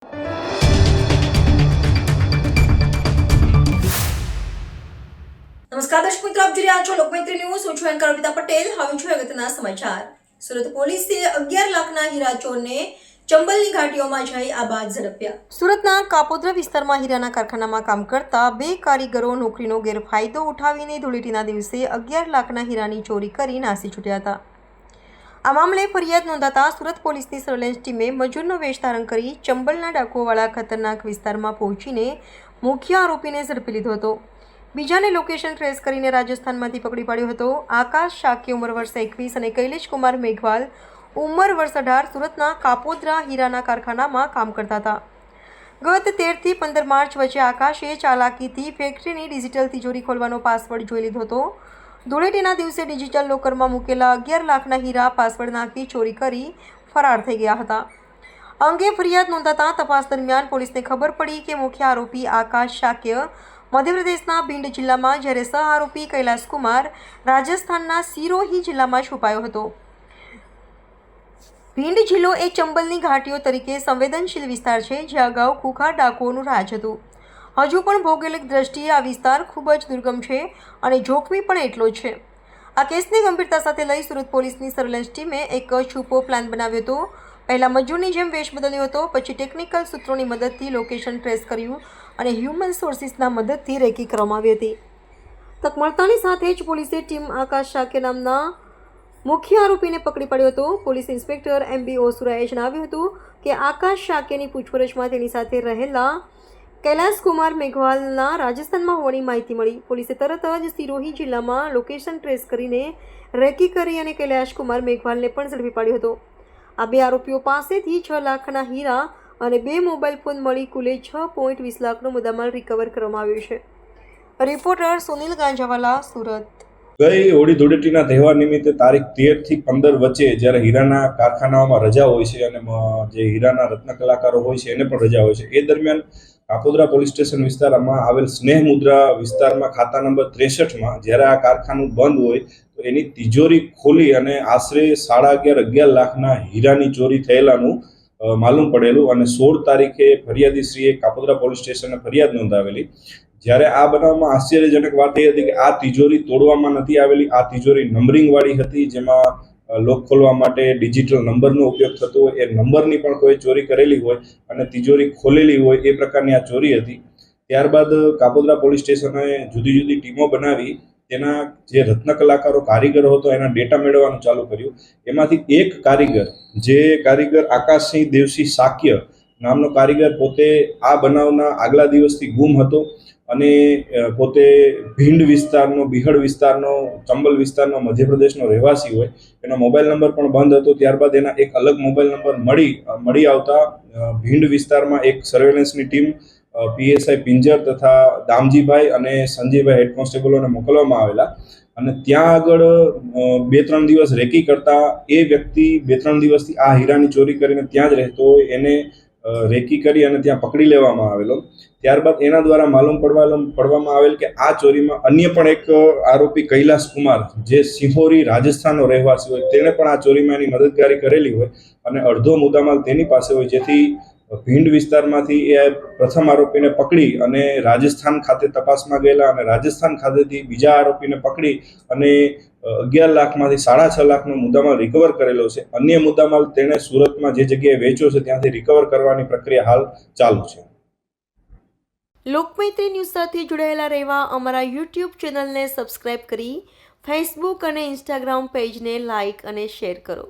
નમસ્કાર દર્શક મિત્રો, આપ જોઈ રહ્યા છો લોકમૈત્રી ન્યૂઝ. હું છું એન્કર અર્પિતા પટેલ. હવે છું અગત્યના સમાચાર. સુરત પોલીસે 11 લાખના હીરા ચોરને ચંબલની ઘાટીઓમાં જઈ આબાદ ઝડપ્યા. સુરતના કાપોદ્રા વિસ્તારમાં હીરાના કારખાનામાં કામ કરતા 2 કારીગરો નોકરીનો ગેરફાયદો ઉઠાવીને ધૂળેટીના દિવસે 11 લાખના હીરાની ચોરી કરી નાસી છૂટ્યા હતા. આ મામલે ફરિયાદ નોંધાતા સુરત પોલીસની સર્વેલન્સ ટીમે મજૂરનો વેશ ધારણ કરી ચંબલના ડાકુઓવાળા ખતરનાક વિસ્તારમાં પહોંચીને મુખ્ય આરોપીને ઝડપી લીધો હતો. બીજાને લોકેશન ટ્રેસ કરીને રાજસ્થાનમાંથી પકડી પાડ્યો હતો. આકાશ શાક્ય ઉંમર વર્ષ 21 અને કૈલેશ કુમાર મેઘવાલ ઉંમર વર્ષ 18 સુરતના કાપોદ્રા હીરાના કારખાનામાં કામ કરતા હતા. ગત 13 થી 15 માર્ચ વચ્ચે આકાશે ચાલાકીથી ફેક્ટરીની ડિજિટલ તિજોરી ખોલવાનો પાસવર્ડ જોઈ લીધો હતો. ધૂળેટીના દિવસે ડિજિટલ લોકરમાં મૂકેલા 11 લાખના હીરા પાસવર્ડ નાખી ચોરી કરી ફરાર થઈ ગયા હતા. અંગે ફરિયાદ નોંધાતા તપાસ દરમિયાન પોલીસને ખબર પડી કે મુખ્ય આરોપી આકાશ શાક્ય મધ્યપ્રદેશના ભીંડ જિલ્લામાં જ્યારે સહ આરોપી કૈલાશ કુમાર રાજસ્થાનના સિરોહી જિલ્લામાં છુપાયો હતો. ભીંડ જિલ્લો એ ચંબલની ઘાટીઓ તરીકે સંવેદનશીલ વિસ્તાર છે, જ્યાં અગાઉ ખુખાર ડાકુઓનું રાજ હતું. હજુ પણ ભૌગોલિક દ્રષ્ટિએ આ વિસ્તાર ખૂબ જ દુર્ગમ છે અને જોખમી પણ એટલો જ છે. આ કેસની ગંભીરતા સાથે લઈ સુરત પોલીસની સર્વેલન્સ ટીમે એક છુપો પ્લાન બનાવ્યો હતો. પહેલાં મજૂરની જેમ વેશ બદલ્યો હતો, પછી ટેકનિકલ સૂત્રોની મદદથી લોકેશન ટ્રેસ કર્યું અને હ્યુમન સોર્સિસના મદદથી રેકી કરવામાં આવી હતી. તક મળતાની સાથે જ પોલીસે ટીમ આકાશ શાક્ય નામના મુખ્ય આરોપીને પકડી પાડ્યો હતો. પોલીસ ઇન્સ્પેક્ટર MB ઓસુરાએ જણાવ્યું હતું કે આકાશ શાક્યની પૂછપરછમાં તેની સાથે રહેલા કૈલાશ કુમાર મેઘવાલના રાજસ્થાનમાં હોવાની માહિતી મળી. પોલીસે તરત જ સિરોહી જિલ્લામાં લોકેશન ટ્રેસ કરીને રેકી કરી અને કૈલાશ કુમાર મેઘવાલને પણ ઝડપી પાડ્યો હતો. આ 2 આરોપીઓ પાસેથી 6 લાખના હીરા અને 2 મોબાઈલ ફોન મળી કુલે 6.20 લાખનો મુદ્દામાલ રિકવર કરવામાં આવ્યો છે. રિપોર્ટર સુનિલ ગાંજાવાલા, સુરત. ગઈ હોળી ધૂળેટીના તહેવાર નિમિત્તે તારીખ 13 થી 15 વચ્ચે જ્યારે હીરાના કારખાનાઓમાં રજા હોય છે અને જે હીરાના રત્ન કલાકારો હોય છે એને પણ રજા હોય છે, એ દરમિયાન કાપોદ્રા પોલીસ સ્ટેશન વિસ્તારમાં આવેલ સ્નેહ મુદ્રા વિસ્તારમાં ખાતા નંબર 63માં જ્યારે આ કારખાનું બંધ હોય તો એની તિજોરી ખોલી અને આશરે 11.5 લાખના હીરાની ચોરી થયેલાનું માલુમ પડેલું અને 16 તારીખે ફરિયાદીશ્રીએ કાપોદ્રા પોલીસ સ્ટેશને ફરિયાદ નોંધાવેલી. જ્યારે આ બનાવમાં આશ્ચર્યજનક વાત એ હતી કે આ તિજોરી તોડવામાં નથી આવેલી. આ તિજોરી નંબરિંગવાળી હતી, જેમાં લોક ખોલવા માટે ડિજિટલ નંબરનો ઉપયોગ થતો હોય. એ નંબરની પણ કોઈ ચોરી કરેલી હોય અને તિજોરી ખોલેલી હોય એ પ્રકારની આ ચોરી હતી. ત્યારબાદ કાપોદ્રા પોલીસ સ્ટેશને જુદી જુદી ટીમો બનાવી તેના જે રત્ન કલાકારો કારીગરો હતો એના ડેટા મેળવવાનું ચાલુ કર્યું. એમાંથી એક કારીગર, જે કારીગર આકાશસિંહ દેવસિંહ શાક્ય નામનો કારીગર પોતે આ બનાવના આગલા દિવસથી ગુમ હતો અને પોતે ભીંડ વિસ્તારનો, બિહડ વિસ્તારનો, ચંબલ વિસ્તારનો મધ્યપ્રદેશનો રહેવાસી હોય. એનો મોબાઈલ નંબર પણ બંધ હતો. ત્યારબાદ એના એક અલગ મોબાઈલ નંબર મળી આવતા ભીંડ વિસ્તારમાં એક સર્વેલન્સની ટીમ PSI પિંજર તથા દામજીભાઈ અને સંજયભાઈ હેડ કોન્સ્ટેબલોને મોકલવામાં આવેલા અને ત્યાં આગળ 2-3 દિવસ રેકી કરતા એ વ્યક્તિ 2-3 દિવસથી આ હીરાની ચોરી કરીને ત્યાં જ રહેતો હોય એને રેકી કરી અને ત્યાં પકડી લેવામાં આવેલો. ત્યારબાદ એના દ્વારા માલુમ પડવામાં આવેલ કે આ ચોરીમાં અન્ય પણ એક આરોપી કૈલાશ કુમાર, જે સિહોરી રાજસ્થાનનો રહેવાસી હોય, તેણે પણ આ ચોરીમાં એની મદદગારી કરેલી હોય અને અડધો મુદ્દામાલ તેની પાસે હોય. જેથી ભીંડ વિસ્તારમાંથી એ પ્રથમ આરોપીને પકડી અને રાજસ્થાન ખાતે તપાસમાં ગયેલા અને રાજસ્થાન ખાતેથી બીજા આરોપીને પકડી અને 11 લાખમાંથી 6.5 લાખનો મુદ્દામાલ રિકવર કરેલો છે. અન્ય મુદ્દામાલ તેણે સુરતમાં જે જગ્યાએ વેચ્યો છે ત્યાંથી રિકવર કરવાની પ્રક્રિયા હાલ ચાલુ છે. લોકમૈત્રી ન્યૂઝ સાથે જોડાયેલા રહેવા અમારા YouTube ચેનલને સબસ્ક્રાઇબ કરી ફેસબુક અને Instagram પેજને લાઇક અને શેર કરો.